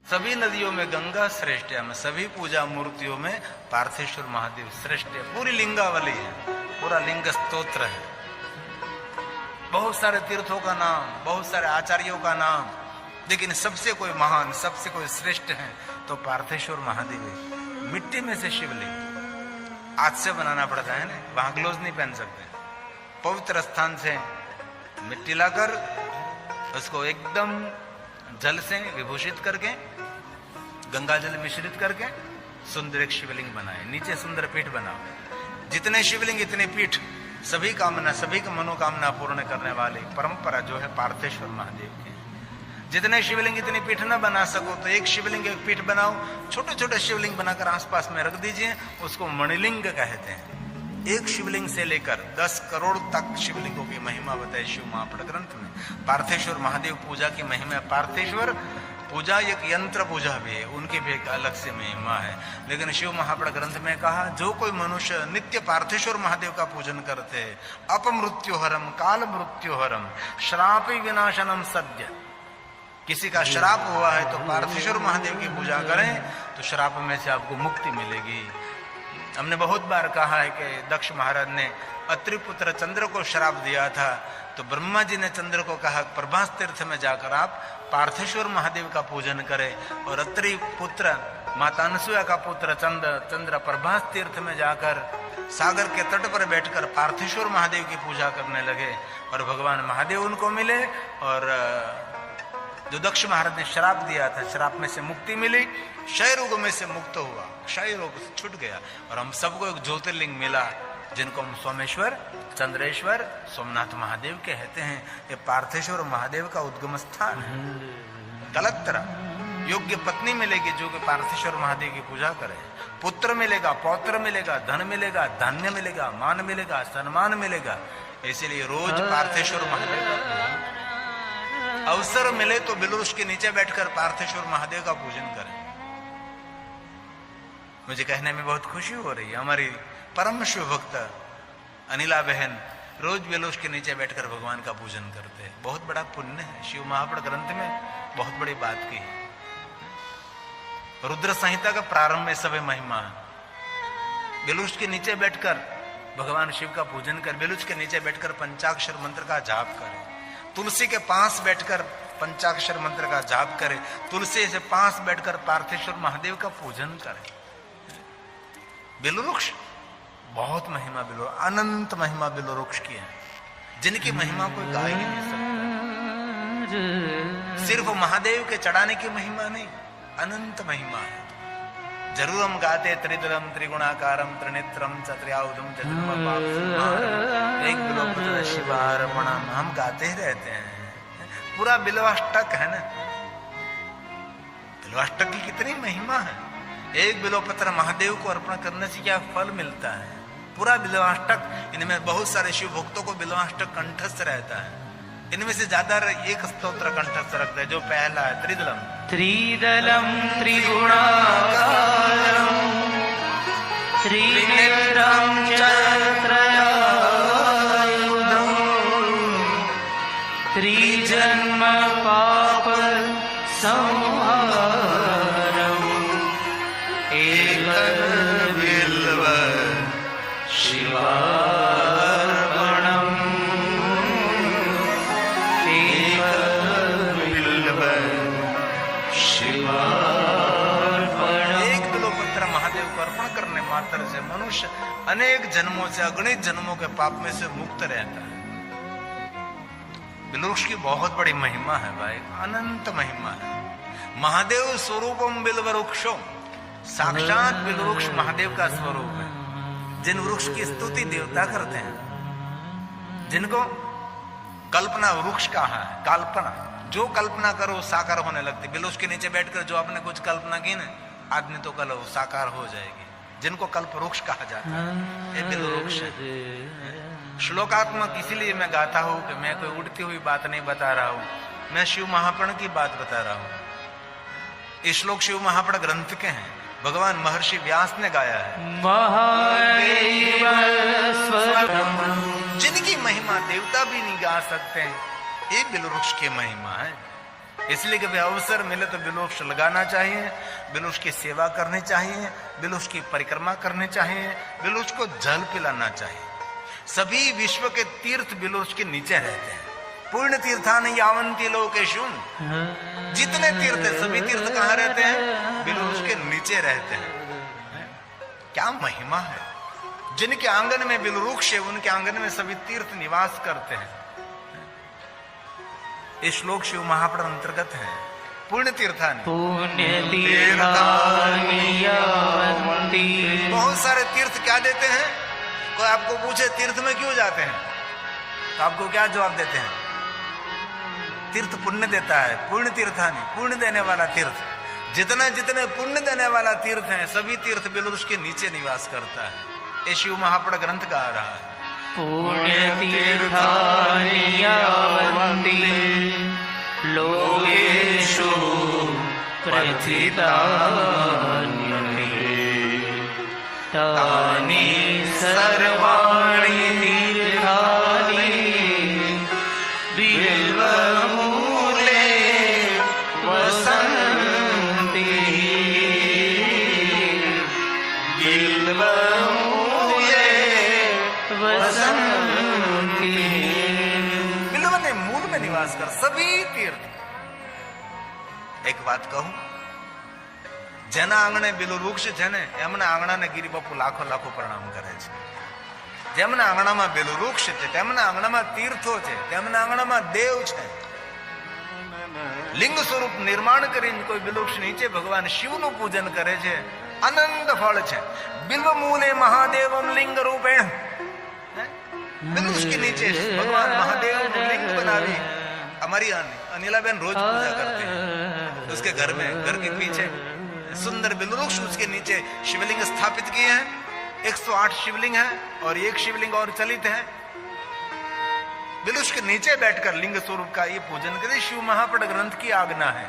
सभी नदियों में गंगा श्रेष्ठ है, सभी पूजा मूर्तियों में पार्थेश्वर महादेव श्रेष्ठ है। पूरी लिंगावली है, पूरा लिंग स्तोत्र है, बहुत सारे तीर्थों का नाम, बहुत सारे आचार्यों का नाम, लेकिन सबसे कोई महान, सबसे कोई श्रेष्ठ है तो पार्थेश्वर महादेव है। मिट्टी में से शिवलिंग हाथ से बनाना पड़ता है ना, वहां ग्लोव नहीं पहन सकते। पवित्र स्थान से मिट्टी लाकर उसको एकदम जल से विभूषित करके, गंगा जल मिश्रित करके सुंदर एक शिवलिंग बनाए, नीचे सुंदर पीठ बनाओ। जितने शिवलिंग इतने पीठ, सभी कामना, सभी की मनोकामना पूर्ण करने वाली परंपरा जो है पार्थेश्वर महादेव की। जितने शिवलिंग इतनी पीठ न बना सको तो एक शिवलिंग एक पीठ बनाओ, छोटे छोटे शिवलिंग बनाकर आसपास में रख दीजिए, उसको मणिलिंग कहते हैं। एक शिवलिंग से लेकर 10 करोड़ तक शिवलिंगों की महिमा बताई शिव महापड़ ग्रंथ में। पार्थेश्वर महादेव पूजा की महिमा, पार्थेश्वर पूजा एक यंत्र पूजा भी है, उनकी भी एक अलग से महिमा है। लेकिन शिव महापड़ ग्रंथ में कहा जो कोई मनुष्य नित्य पार्थेश्वर महादेव का पूजन करते हैं, अपमृत्युहरम काल मृत्युहरम श्रापि विनाशनम सद्य, किसी का श्राप हुआ है तो पार्थेश्वर महादेव की पूजा करें तो श्राप में से आपको मुक्ति मिलेगी। हमने बहुत बार कहा है कि दक्ष महाराज ने अत्रि पुत्र चंद्र को श्राप दिया था, तो ब्रह्मा जी ने चंद्र को कहा प्रभास तीर्थ में जाकर आप पार्थेश्वर महादेव का पूजन करें, और अत्रि पुत्र माता अनसुया का पुत्र चंद्र प्रभास तीर्थ में जाकर सागर के तट पर बैठकर पार्थेश्वर महादेव की पूजा करने लगे, और भगवान महादेव उनको मिले, और जो दक्ष महाराज ने श्राप दिया था, श्राप में से मुक्ति मिली, क्षय रोग में से मुक्त हुआ, क्षय रोग छूट गया, और हम सबको एक ज्योतिर्लिंग मिला जिनको हम सोमेश्वर, चंद्रेश्वर, सोमनाथ महादेव कहते हैं। ये पार्थेश्वर महादेव का उद्गम स्थान है। कलत्रा योग्य पत्नी मिलेगी जो कि पार्थेश्वर महादेव की पूजा करे, पुत्र मिलेगा, पौत्र मिलेगा, धन मिलेगा, धान्य मिलेगा, मान मिलेगा, सम्मान मिलेगा। इसीलिए रोज पार्थेश्वर महादेव का अवसर मिले तो बिलवृक्ष के नीचे बैठकर पार्थेश्वर महादेव का पूजन करें। मुझे कहने में बहुत खुशी हो रही है, हमारी परम शिव भक्त अनिला बहन रोज बिलवृक्ष के नीचे बैठकर भगवान का पूजन करते हैं। बहुत बड़ा पुण्य है। शिव महापड़ ग्रंथ में बहुत बड़ी बात की है। रुद्र संहिता का प्रारंभ में सभी महिमा है। बिलवृक्ष के नीचे बैठकर भगवान शिव का पूजन कर, बिलवृक्ष के नीचे बैठकर पंचाक्षर मंत्र का जाप करें, तुलसी के पास बैठकर पंचाक्षर मंत्र का जाप करें, तुलसी से पास बैठकर पार्थेश्वर महादेव का पूजन करें। बिलवृक्ष बहुत महिमा, अनंत महिमा बिलवृक्ष की है, जिनकी महिमा कोई गा ही नहीं सकता। सिर्फ महादेव के चढ़ाने की महिमा नहीं, अनंत महिमा है। जरूर हम गाते त्रिदलम त्रिगुणाकारम त्रिनेत्रम चत्र्याउदम एक बिल्वपत्र शिवार्पणम, हम गाते ही रहते हैं। पूरा बिल्वाष्टक है ना, बिल्वाष्टक की कितनी महिमा है। एक बिल्वपत्र महादेव को अर्पण करने से क्या फल मिलता है। पूरा बिल्वाष्टक, इनमें बहुत सारे शिव भक्तों को बिल्वाष्टक कंठस्थ रहता है। इनमें से ज्यादा एक स्तोत्र कंठस्थ रखता है जो पहला है त्रिदलम त्रिदलम त्रिगुणाकारम त्रिनेत्रम चत्रयायुधम त्रिजन्म पाप संहारम एकबिल्व शिवार्पणम एकबिल्व शिवार्पणम। एक बिल्वपत्र महादेव को अर्पण करने मात्र से मनुष्य अनेक जन्मों से, अगणित जन्मों के पाप में से मुक्त रहता है। बिल्वृक्ष की बहुत बड़ी महिमा है भाई, अनंत महिमा है। महादेव स्वरूपम बिल्वृक्षो, साक्षात बिल्वृक्ष महादेव का स्वरूप है। जिन वृक्ष की स्तुति देवता करते हैं, जिनको कल्पना वृक्ष कहा है, कल्पना जो कल्पना करो साकार होने लगती। बिल्वृक्ष के नीचे बैठकर जो आपने कुछ कल्पना की ना, आदमी तो कल साकार हो जाएगी। जिनको कल्प वृक्ष कहा जाता है, ये बिल्वृक्ष है। श्लोकात्मक इसीलिए मैं गाता हूं कि मैं कोई उड़ती हुई बात नहीं बता रहा हूं, मैं शिव महापण की बात बता रहा हूं। ये श्लोक शिव महापण ग्रंथ के हैं, भगवान महर्षि व्यास ने गाया है। जिनकी महिमा देवता भी नहीं गा सकते, ये बिल्वृक्ष की महिमा है। इसलिए कभी अवसर मिले तो बिलवृक्ष लगाना चाहिए, बिलवृक्ष की सेवा करनी चाहिए, बिलवृक्ष की परिक्रमा करनी चाहिए, बिलवृक्ष को जल पिलाना चाहिए। सभी विश्व के तीर्थ बिलवृक्ष के नीचे रहते हैं। पूर्ण तीर्थानि यावन्ति लोकेषु, जितने तीर्थ है सभी तीर्थ कहाँ रहते हैं? बिलवृक्ष के नीचे रहते हैं। क्या महिमा है! जिनके आंगन में बिलवृक्ष है उनके आंगन में सभी तीर्थ निवास करते हैं। ये श्लोक शिव महापुराण अंतर्गत है। पुण्य तीर्थानि, बहुत सारे तीर्थ क्या देते हैं? कोई आपको पूछे तीर्थ में क्यों जाते हैं तो आपको क्या जवाब देते हैं? तीर्थ पुण्य देता है। पुण्य तीर्थानि, पुण्य देने वाला तीर्थ। जितने जितने पुण्य देने वाला तीर्थ है सभी तीर्थ बिलवृक्ष के नीचे निवास करता है। ये शिव महापुराण ग्रंथ गा रहा है। पुण्य तीर्थानि यावन्ति लोकेषु प्रथितान्यपि तानि सर्वाणि तीर्थानि बिल्वमूले वसन्ति। बिल्वमूले वसन्ति। बिल्व ने मूल में निवास कर सभी तीर्थ। एक बात कहूं, જેના આંગણે બિલુ વૃક્ષ છે ને એમના આંગણાને ગિરી બાપુ લાખો લાખો પ્રણામ કરે છે। જેમના આંગણામાં બિલુ વૃક્ષ છે, તેમના આંગણામાં તીર્થો છે, તેમના આંગણામાં દેવ છે। લિંગ સ્વરૂપ નિર્માણ કરીને કોઈ બિલુ વૃક્ષ નીચે ભગવાન શિવનું પૂજન કરે છે, અનંત ફળ છે। બિલ્વ મૂલે મહાદેવમ લિંગ રૂપેણ, બિલુ વૃક્ષ के नीचे भगवान महादेव लिंग बनावी। हमारी अनिलाबेन रोज पूजा करते हैं। उसके घर में, घर के पीछे सुंदर बिलवृक्ष, उसके नीचे शिवलिंग स्थापित किए हैं। 108 शिवलिंग है और एक शिवलिंग और चलित है। बिलवृक्ष के नीचे बैठकर लिंग स्वरूप का ये पूजन करें, शिव महापुराण ग्रंथ की आज्ञा है।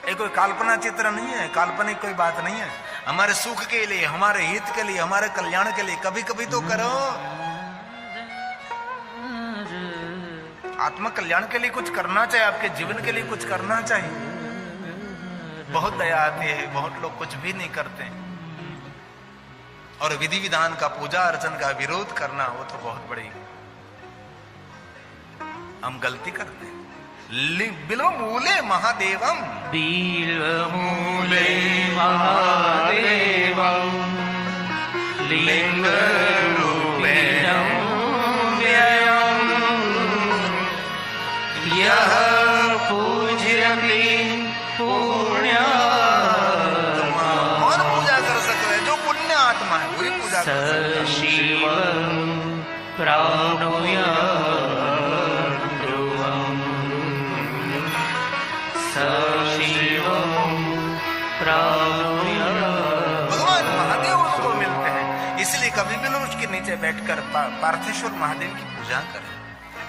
ये कोई कल्पना चित्र नहीं है, काल्पनिक कोई बात नहीं है। हमारे सुख के लिए, हमारे हित के लिए, हमारे कल्याण के लिए कभी कभी तो करो। आत्म कल्याण के लिए कुछ करना चाहिए, आपके जीवन के लिए कुछ करना चाहिए। बहुत दया आती है, बहुत लोग कुछ भी नहीं करते और विधि विधान का, पूजा अर्चन का विरोध करना वो तो बहुत बड़ी हम गलती करते हैं। बिल्व मूले महादेवम, बिल्व मूले महादेवम लिंग रूपेण यः पूज्यते पुण्यात्मा। कौन पूजा कर सकता है? जो पुण्य आत्मा है वही पूजा कर सकता है। शिवं प्राणुयात् ध्रुवम्, शिवं प्राणुयात्। भगवान महादेव उसको मिलते हैं। इसलिए कभी बिलवृक्ष के नीचे बैठकर पार्थेश्वर महादेव की पूजा करें।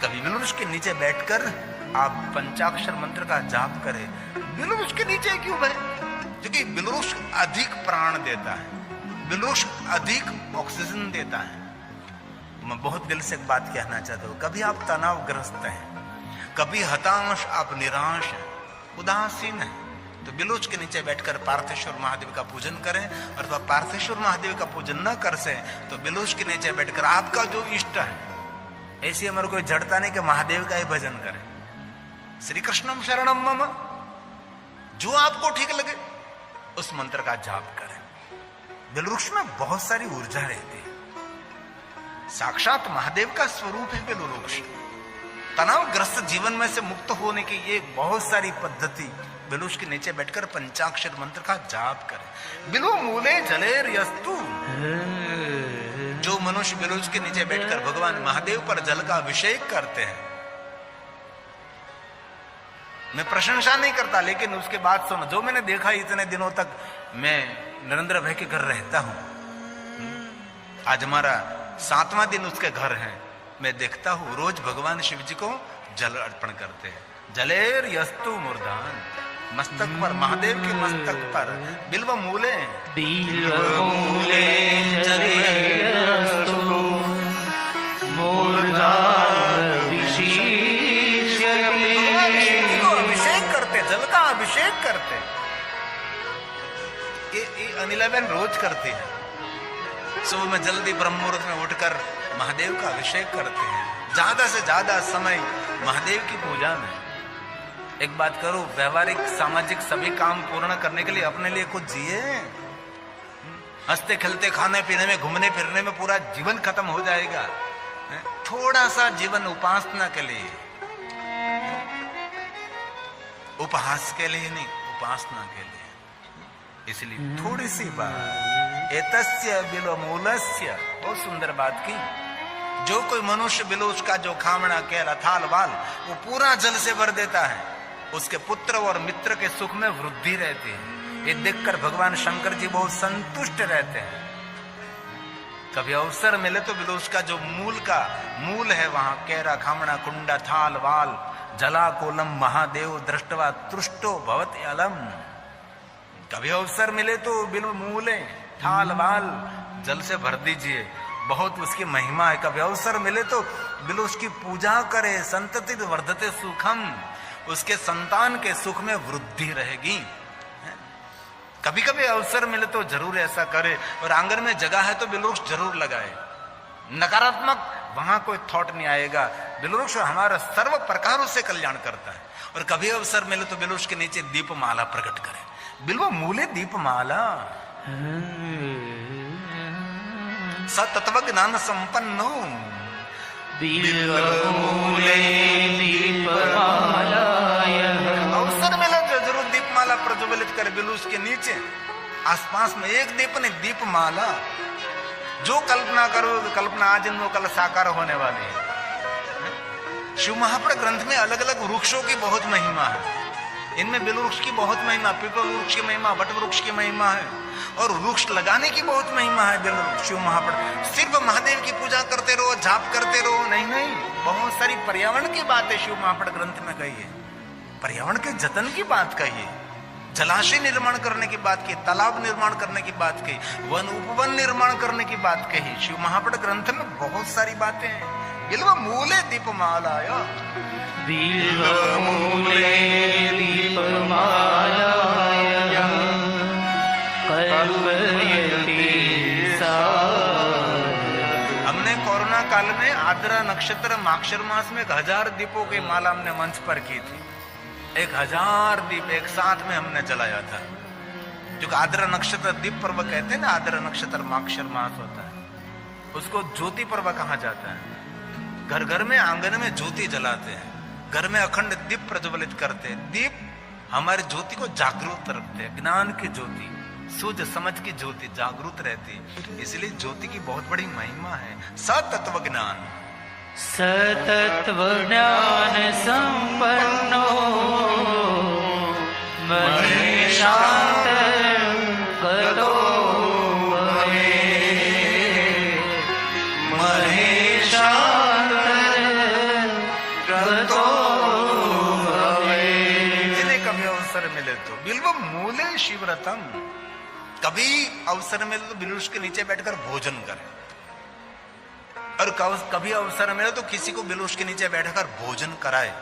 कभी बिलवृक्ष के नीचे बैठकर आप पंचाक्षर मंत्र का जाप करें। बिलवृक्ष के नीचे क्यों बैठे? क्योंकि बिलवृक्ष अधिक प्राण देता है, बिलवृक्ष अधिक ऑक्सीजन देता है। मैं बहुत दिल से एक बात कहना चाहता हूँ, कभी आप तनावग्रस्त हैं, कभी हताश, आप निराश हैं, उदासीन हैं, तो बिलवृक्ष के नीचे बैठकर पार्थेश्वर महादेव का पूजन करें। और तो पार्थेश्वर महादेव का पूजन न कर से तो बिलवृक्ष के नीचे बैठकर आपका जो इष्ट है, ऐसी हमारे कोई जड़ता नहीं कि महादेव का ही भजन करें। श्री कृष्णम शरणम मम, जो आपको ठीक लगे उस मंत्र का जाप करें। बिलवृक्ष में बहुत सारी ऊर्जा रहती है, साक्षात महादेव का स्वरूप है बिलवृक्ष। तनावग्रस्त जीवन में से मुक्त होने की ये बहुत सारी पद्धति, बिलवृक्ष के नीचे बैठकर पंचाक्षर मंत्र का जाप करें। बिल्व मूले जलेर यस्तु, जो मनुष्य बिलवृक्ष के नीचे बैठकर भगवान महादेव पर जल का अभिषेक करते हैं, मैं प्रशंसा नहीं करता, लेकिन उसके बाद सुनो, जो मैंने देखा इतने दिनों तक, मैं नरेंद्र भाई के घर रहता हूं, आज हमारा 7वां दिन उसके घर है। मैं देखता हूं रोज भगवान शिव जी को जल अर्पण करते हैं। जलेर यस्तु मूर्धान, मस्तक पर, महादेव के मस्तक पर बिल्व मूले, बिल्व मूले जलेरस्तु मूर्धान विशिष्यते। अभिषेक करते, जल का करते। ये अनिलाबेन रोज करती है। सुबह में जल्दी ब्रह्म मुहूर्त में उठकर महादेव का अभिषेक करते हैं। ज्यादा से ज्यादा समय महादेव की पूजा में। एक बात करो, व्यवहारिक सामाजिक सभी काम पूर्ण करने के लिए अपने लिए कुछ जिए। हंसते खेलते खाने पीने में घूमने फिरने में पूरा जीवन खत्म हो जाएगा। थोड़ा सा जीवन उपासना के लिए, उपहास के लिए नहीं, उपासना के लिए। इसलिए थोड़ी सी बात, एतस्य बिलोमूलस्य, बहुत सुंदर बात की। जो कोई मनुष्य बिलोच का जो खामना केला थाल वाल वो पूरा जल से भर देता है, उसके पुत्र और मित्र के सुख में वृद्धि रहती है। ये देखकर भगवान शंकर जी बहुत संतुष्ट रहते हैं। कभी अवसर मिले तो बिलोच का जो मूल है वहां केरा खामना कुंडा थाल वाल जला कोलम महादेव दृष्टवा तुष्टो भवति अलम। कभी अवसर मिले तो बिल्व मूले थाल वाल जल से भर दीजिए, बहुत उसकी महिमा है। कभी अवसर मिले तो बिल्व उसकी पूजा करे, संतति वर्धते सुखम, उसके संतान के सुख में वृद्धि रहेगी। कभी कभी अवसर मिले तो जरूर ऐसा करे। और आंगन में जगह है तो बिलवृक्ष जरूर लगाए। नकारात्मक वहां कोई थॉट नहीं आएगा। बिलवृक्ष हमारा सर्व प्रकारों से कल्याण करता है। और कभी अवसर मिले तो बिलवृक्ष के नीचे दीपमाला प्रकट करे। बिल्व मूले दीपमाला, सतत्व ज्ञान संपन्नो बिल्वमूले दीपमाला। अवसर मिले तो जरूर दीपमाला प्रज्वलित करे। बिलवृक्ष के नीचे आसपास में एक दीप नहीं, दीपमाला। जो कल्पना करो, कल्पना आज इन कल साकार होने वाली है। शिव महापुराण ग्रंथ में अलग अलग वृक्षों की बहुत महिमा है। इनमें बिल वृक्ष की बहुत महिमा, पीपल वृक्ष की महिमा, वट वृक्ष की महिमा है, और वृक्ष लगाने की बहुत महिमा है। बिल शिव महापुराण सिर्फ महादेव की पूजा करते रहो, जाप करते रहो, नहीं, बहुत सारी पर्यावरण की बातें शिव महापुराण ग्रंथ में कही है। पर्यावरण के जतन की बात कही है, जलाशय निर्माण करने की बात की, तालाब निर्माण करने की बात कही, वन उपवन निर्माण करने की बात कही। शिव महापुराण ग्रंथ में बहुत सारी बातें हैं। बिल्व मूले दीपमालाय, बिल्वमूले दीपमालाय कल्पयति साधकम्। हमने कोरोना काल में आद्रा नक्षत्र माक्षर मास में 1000 दीपों की माला हमने मंच पर की थी। 1000 दीप एक साथ में हमने जलाया था। जो आद्रा नक्षत्र दीप पर्व कहते हैं ना, आद्रा नक्षत्र माक्षर मास होता है, उसको ज्योति पर्व कहा जाता है। घर घर में आंगन में ज्योति जलाते हैं, घर में अखंड दीप प्रज्वलित करते हैं। दीप हमारी ज्योति को जागरूक रखते हैं, ज्ञान की ज्योति, सूझ समझ की ज्योति जागरूक रहती है। इसलिए ज्योति की बहुत बड़ी महिमा है। सतत्व ज्ञान, सतत्व ज्ञान संपन्नो महेशांत गतो भवे, महेशांत गतो भवे। जिन्हें कभी अवसर मिले तो बिल्व मूले शिवरतम, कभी अवसर मिले तो बिलवृक्ष के नीचे बैठकर भोजन करें। और कभी अवसर मिले तो किसी को बिलवृक्ष के नीचे बैठकर भोजन कराए।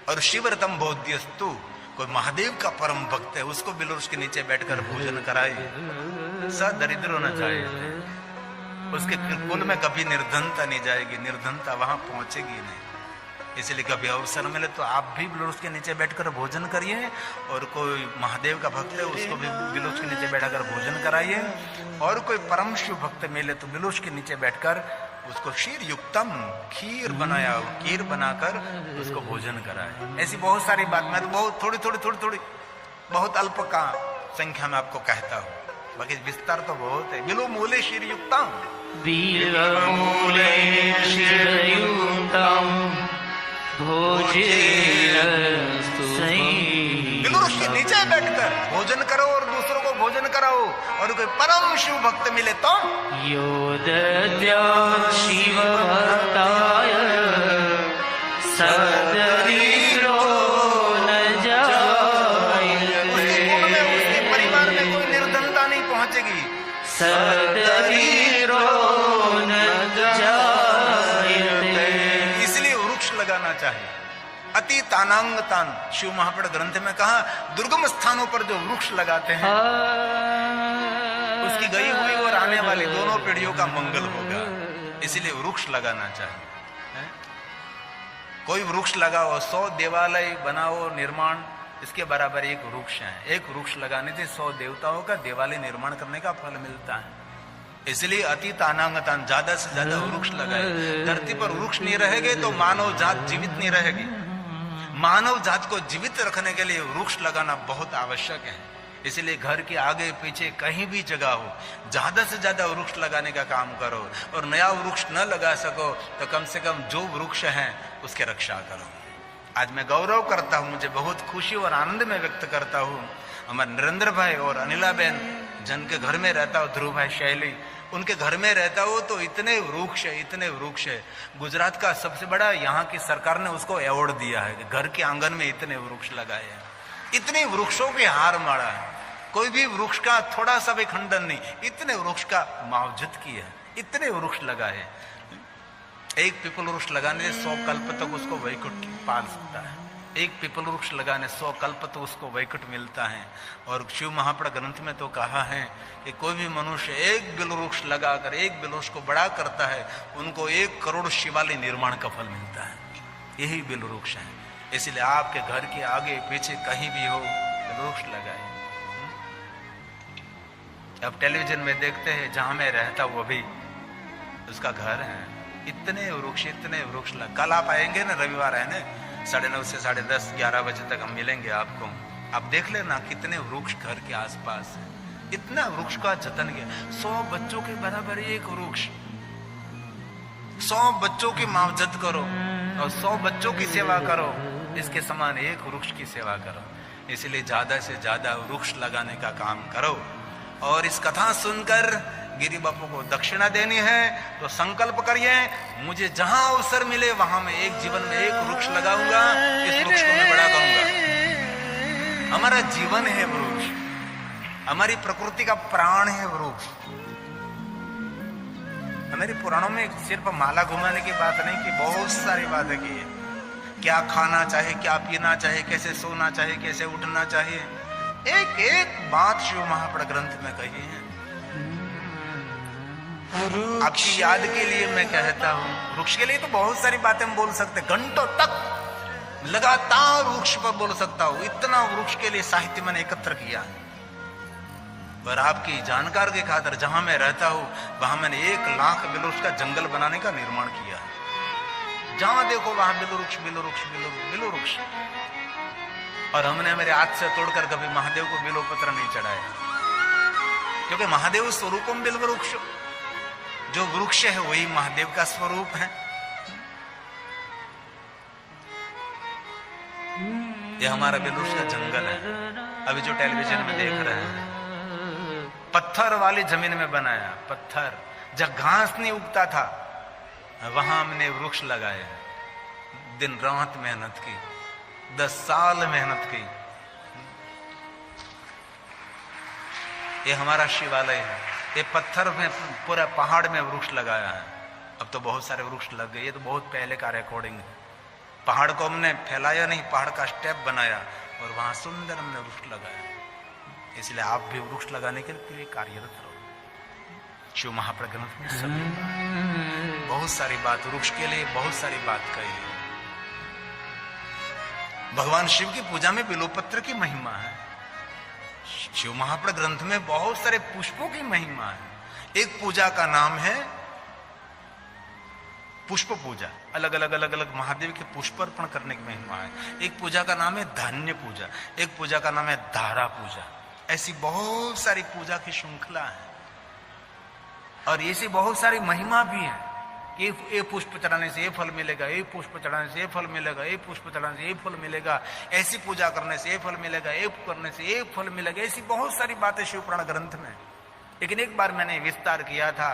और शिवरतम बोध्यस्तु, कोई महादेव का परम भक्त है, उसको बिलवृक्ष के नीचे बैठकर भोजन कराए। स दरिद्र होना चाहिए, उसके कुल में कभी निर्धनता नहीं जाएगी, निर्धनता वहां पहुंचेगी नहीं। इसलिए कभी अवसर मिले तो आप भी बिलवृक्ष के नीचे बैठकर भोजन करिए। और कोई महादेव का भक्त है उसको भी बिलवृक्ष के नीचे बैठकर भोजन कराइए। और कोई परम शिव भक्त मिले तो बिलवृक्ष के नीचे बैठकर उसको क्षीर युक्तम, खीर बनाया हो, खीर बनाकर उसको भोजन कराए। ऐसी बहुत सारी बात, मैं तो बहुत थोड़ी बहुत अल्प का संख्या में आपको कहता हूँ, बाकी विस्तार तो बहुत है। बिलो मूले क्षीर युक्तम, बिल्वमूले क्षीरयुक्तम् भोजनस्तु सैव। बिलवृक्ष के नीचे बैठकर भोजन करो और दूसरों को भोजन कराओ। और कोई परम शिव भक्त मिले तो यो दद्यात् शिवभक्ताय सदरिद्रो न जायते। उसके परिवार में कोई निर्धनता नहीं पहुंचेगी। सदरिद्रो न जायते। इसलिए वृक्ष लगाना चाहिए। अति तानांग तान, शिव महापुराण ग्रंथ में कहा दुर्गम स्थानों पर जो वृक्ष लगाते हैं उसकी गई हुई और आने वाली दोनों पीढ़ियों का मंगल होगा। इसलिए वृक्ष लगाना चाहिए। कोई वृक्ष लगाओ, 100 देवालय बनाओ निर्माण, इसके बराबर एक वृक्ष है। एक वृक्ष लगाने से 100 देवताओं का देवालय निर्माण करने का फल मिलता है। इसलिए अति तानांगतान, ज्यादा से ज्यादा वृक्ष लगाए। धरती पर वृक्ष नहीं रहेंगे तो मानव जात जीवित नहीं रहेगी। मानव जात को जीवित रखने के लिए वृक्ष लगाना बहुत आवश्यक है। इसलिए घर के आगे पीछे कहीं भी जगह हो, ज्यादा से ज्यादा वृक्ष लगाने का काम करो। और नया वृक्ष न लगा सको तो कम से कम जो वृक्ष है उसके रक्षा करो। आज मैं गौरव करता हूं, मुझे बहुत खुशी और आनंद में व्यक्त करता हूं। हमारे नरेंद्र भाई और अनिला बहन जिनके घर में रहता हूं, ध्रुव भाई शैली, उनके घर में रहता हो तो इतने वृक्ष है, इतने वृक्ष है। गुजरात का सबसे बड़ा, यहाँ की सरकार ने उसको अवार्ड दिया है कि घर के आंगन में इतने वृक्ष लगाए हैं। इतने वृक्षों के हार मारा है, कोई भी वृक्ष का थोड़ा सा भी खंडन नहीं, इतने वृक्ष का मावजत किया, इतने वृक्ष लगाए। एक पीपल वृक्ष लगाने से 100 कल्प तक उसको वैकुंठ पाल सकता है। एक पीपल वृक्ष लगाने 100 कल्प तक उसको वैकुंठ मिलता है। और शिव महापुराण ग्रंथ में तो कहा है कि कोई भी मनुष्य एक बिल वृक्ष लगाकर एक बिल वृक्ष को बड़ा करता है, उनको 1 करोड़ शिवालय निर्माण का फल मिलता है। यही बिल वृक्ष है। इसलिए आपके घर के आगे पीछे कहीं भी हो वृक्ष लगाए। अब टेलीविजन में देखते हैं, जहां मैं रहता हूं अभी उसका घर है, इतने वृक्ष कल आप आएंगे ना, रविवार है ना, 9:30 से 10:30 11 बजे तक हम मिलेंगे आपको। आप देख लेना कितने वृक्ष घर के आसपास है। इतना वृक्ष का जतन किया। 100 बच्चों के बराबर एक वृक्ष, 100 बच्चों की मावजत करो और 100 बच्चों की सेवा करो, इसके समान एक वृक्ष की सेवा करो। इसलिए ज्यादा से ज्यादा वृक्ष लगाने का काम करो। और इस कथा सुनकर गिरी बापू को दक्षिणा देनी है तो संकल्प करिए, मुझे जहां अवसर मिले वहां मैं एक जीवन में एक वृक्ष लगाऊंगा, इस वृक्ष को मैं बड़ा करूंगा। हमारा जीवन है वृक्ष, हमारी प्रकृति का प्राण है वृक्ष। हमारे पुराणों में सिर्फ माला घुमाने की बात नहीं की, बहुत सारी बातें की है। क्या खाना चाहिए, क्या पीना चाहिए, कैसे सोना चाहिए, कैसे उठना चाहिए, एक एक बात शिव महापुराण ग्रंथ में कही है। आपकी याद के लिए मैं कहता हूं, वृक्ष के लिए तो बहुत सारी बातें हम बोल सकते, घंटों तक लगातार वृक्ष पर बोल सकता हूं। इतना वृक्ष के लिए साहित्य मैंने एकत्र किया है। पर आपकी जानकार के खातिर जहां मैं रहता हूं वहां मैंने 1 लाख बिलवृक्ष का जंगल बनाने का निर्माण किया है। जहां देखो वहां बिलवृक्ष बिलवृक्ष बिलवृक्ष। और हमने मेरे हाथ से तोड़कर कभी महादेव को बिल्वपत्र नहीं चढ़ाया, क्योंकि महादेव स्वरूपम बिल्ववृक्ष, जो वृक्ष है वही महादेव का स्वरूप है। ये हमारा बिलवृक्ष का जंगल है। अभी जो टेलीविजन में देख रहे हैं, पत्थर वाली जमीन में बनाया, पत्थर जब घास नहीं उगता था वहां हमने वृक्ष लगाए। दिन रात मेहनत की, 10 साल मेहनत की। ये हमारा शिवालय है। ये पत्थर में पूरा पहाड़ में वृक्ष लगाया है। अब तो बहुत सारे वृक्ष लग गए, ये तो बहुत पहले का रिकॉर्डिंग है। पहाड़ को हमने फैलाया नहीं, पहाड़ का स्टेप बनाया और वहां सुंदर हमने वृक्ष लगाया। इसलिए आप भी वृक्ष लगाने के लिए कार्यरत रहो। शिव महापुराण ग्रंथ में सभी बहुत सारी बात वृक्ष के लिए बहुत सारी बात कही है। भगवान शिव की पूजा में बिल्वपत्र की महिमा है। शिव महापुराण ग्रंथ में बहुत सारे पुष्पों की महिमा है। एक पूजा का नाम है पुष्प पूजा, अलग अलग महादेव के पुष्प अर्पण करने की महिमा है। एक पूजा का नाम है धान्य पूजा, एक पूजा का नाम है धारा पूजा। ऐसी बहुत सारी पूजा की श्रृंखला है और ऐसी बहुत सारी महिमा भी है। ये पुष्प चढ़ाने से ये फल मिलेगा, ये पुष्प चढ़ाने से ये फल मिलेगा, ये पुष्प चढ़ाने से ये फल मिलेगा, ऐसी पूजा करने से ये फल मिलेगा, ये करने से ये फल मिलेगा। ऐसी बहुत सारी बातें शिव पुराण ग्रंथ में। लेकिन एक बार मैंने विस्तार किया था,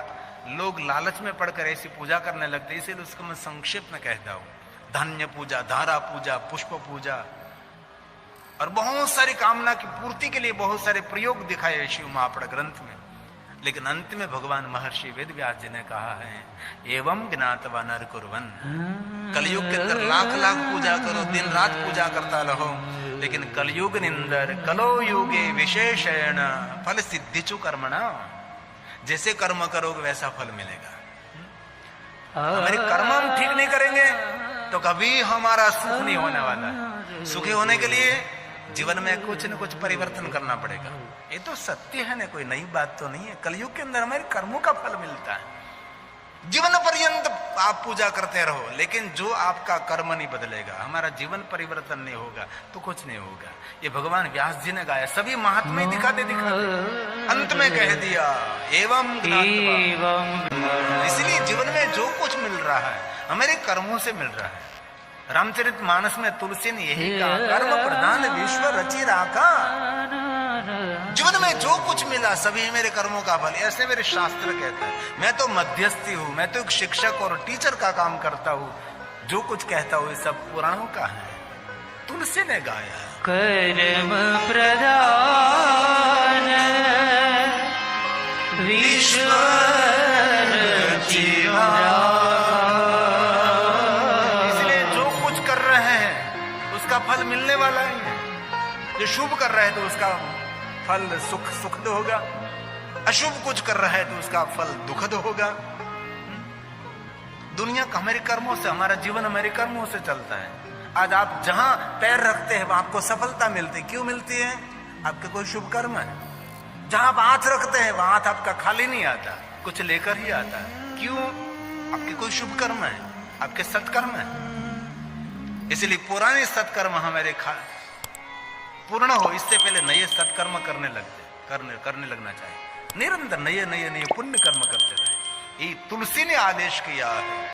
लोग लालच में पड़कर ऐसी पूजा करने लगते, इसीलिए उसको मैं संक्षिप्त में कहता हूं। धान्य पूजा, धारा पूजा, पुष्प पूजा और बहुत सारी कामना की पूर्ति के लिए बहुत सारे प्रयोग दिखाए शिव महापुराण ग्रंथ में। लेकिन अंत में भगवान महर्षि वेद व्यास जी ने कहा है, एवं ज्ञातवा नर कुर्वन। कलयुग के अंदर लाख लाख पूजा करो, दिन रात पूजा करता रहो, लेकिन कलयुग निंदर कलो युगे विशेषण फल सिद्धिचु कर्मणा। जैसे कर्म करोगे वैसा फल मिलेगा। हमारे कर्म हम ठीक नहीं करेंगे तो कभी हमारा सुख नहीं होने वाला। सुखी होने के लिए जीवन में कुछ न कुछ परिवर्तन करना पड़ेगा। ये तो सत्य है ना, कोई नई बात तो नहीं है। कलयुग के अंदर हमारे कर्मों का फल मिलता है। जीवन पर्यंत आप पूजा करते रहो, लेकिन जो आपका कर्म नहीं बदलेगा, हमारा जीवन परिवर्तन नहीं होगा तो कुछ नहीं होगा। ये भगवान व्यास जी ने गाया, सभी महात्मा दिखाते अंत में कह दिया एवं ज्ञात्वा। इसलिए जीवन में जो कुछ मिल रहा है हमारे कर्मों से मिल रहा है। रामचरित मानस में तुलसी ने यही कहा, कर्म प्रधान विश्व रचि राखा। जीवन में जो कुछ मिला सभी मेरे कर्मों का फल, ऐसे मेरे शास्त्र कहते हैं। मैं तो मध्यस्थी हूं, मैं तो एक शिक्षक और टीचर का काम करता हूं। जो कुछ कहता हूं ये सब पुराणों का है, तुलसी ने गाया। कर्म प्रधान विश्व रचि इसलिए जो कुछ कर रहे हैं उसका फल मिलने वाला ही है। जो शुभ कर रहे हैं तो उसका फल सुखद होगा, अशुभ कुछ कर रहा है तो उसका फल दुखद होगा। दुनिया का हमारे कर्मों से, हमारा जीवन हमारे कर्मों से चलता है। आज आप जहां पैर रखते हैं वहां आपको सफलता मिलती है। क्यों मिलती है? आपके कोई शुभ कर्म है। जहां आप हाथ रखते हैं वहां हाथ आपका खाली नहीं आता, कुछ लेकर ही आता है। क्यों? आपके कोई शुभ कर्म है, आपके सत्कर्म है। इसलिए पुराने सत्कर्म हमारे पूर्ण हो, इससे पहले नए सत्कर्म करने लगना चाहिए। निरंतर नए पुण्य कर्म करते रहे। ये तुलसी ने आदेश किया है।